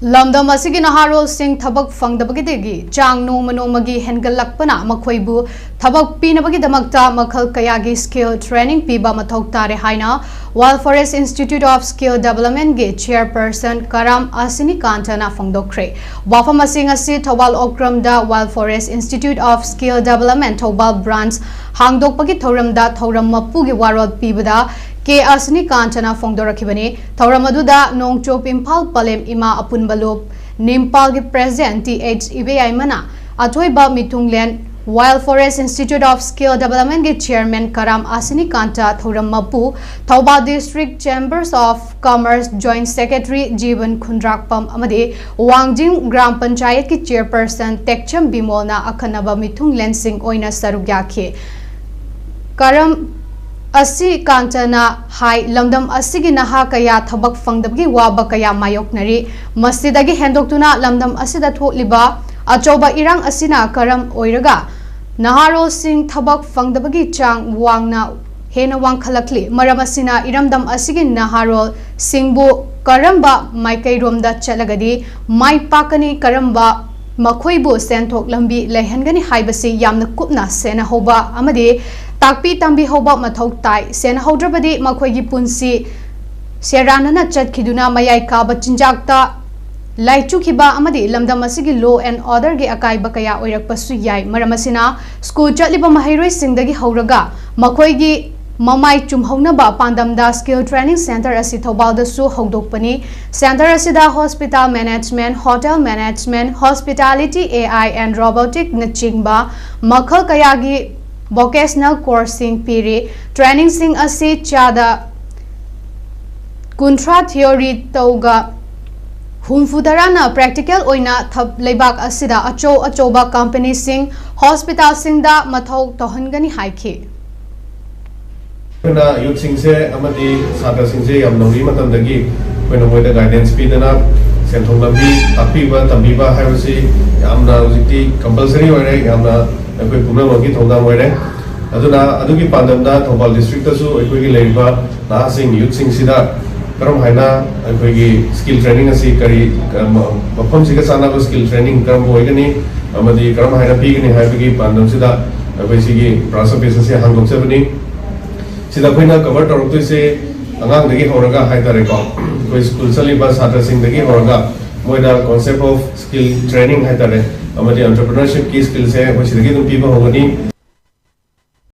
Lamdam asigi naharol sing thabak fangdabagidegi chang nongmagi hengalakpana makhoibu thabak pinabagi damakta makhal kayagi skill training piba mathok tare haina Wild Forest Institute of Skill Development ge chairperson Karam Asini Kantana fangdokre wafam asing asi Thoubal okramda Wild Forest Institute of Skill Development Thoubal branch hangdokpagi thoramda thoram mapugi warod pibada Ke Asini Kantana Fongdorakibani, Tauramaduda, Nong Chop Impal Palem Ima Apunbalop, Nimpal gi President TH Ibe Mana, Atoiba Mitunglen, Wild Forest Institute of Skill Development gi Chairman Karam Asini Kanta Thoram Mapu, Thoubal District Chambers of Commerce Joint Secretary Jeevan Khundrakpam Amade, Wangjing Gram Panchayat ki Chairperson Tekcham Bimolna Akanaba Mitunglen Singh Oina Sarugyakhe. Karam Asi Kantana Hai Lamdam Asigi Naha Kaya Thabak Fangdabgi Waba Kaya Mayoknari Masjidagi Hendoktuna Lamdam Asida Tholiba Achoba Irang Asina Karam Oiraga Naharo Sing Thabak Fangdabagi Chang Wangna Hena Wang Khalakli Maramasina Iramdam Asigi Naharo Singbu Karamba Maikai Romda Chalagadi Mai Pakani Karamba Makhoibu Sentok Lambi Lehengani Haibasi Yamna Kupna Sena Hoba Amade Takpi tambi hoba mathok tai sen hodrabadi makhoigi punsi seranana chatkiduna mayai ka bachinjakta laichukhiba amadi lamdam asigi law and order ge akai bakaya oirakpasu yai maramasina school chatliba mahairoi singdagi horaga makhoigi mamai chumhaunaba pandamda skill training center asi Thoubal da su hogdokpani center asida hospital management hotel management hospitality AI and robotic nachingba makhal kayagi vocational coursing piri training sing asi chada kuntra theory toga humfudarana practical oina thab lebak asida achoba company sing hospital sing da mathau tohangani haikhe na youth sing se amadi sata sing se yam nori matam dagi koina moida guidance pidana senthong lambi tapiba tambiba haibasi yamna ujiti compulsory oire yamna koi puna wagi thongda moire aduna adugi pandamda Thoubal district tasu koi gi leiba na sing youth sing sida karam haina koi gi skill training asi kari mafam siga sana ko skill training karam hoigani amadi karam haina pigani haibagi pandam sida koi sigi prasa pesa se hangok sabani sida koina cover torok se angang dagi horaga haitare ko koi school saliba satra sing dagi horaga moida concept of skill training haitare amadi entrepreneurship ki skill se koi sidagi dum piba hogani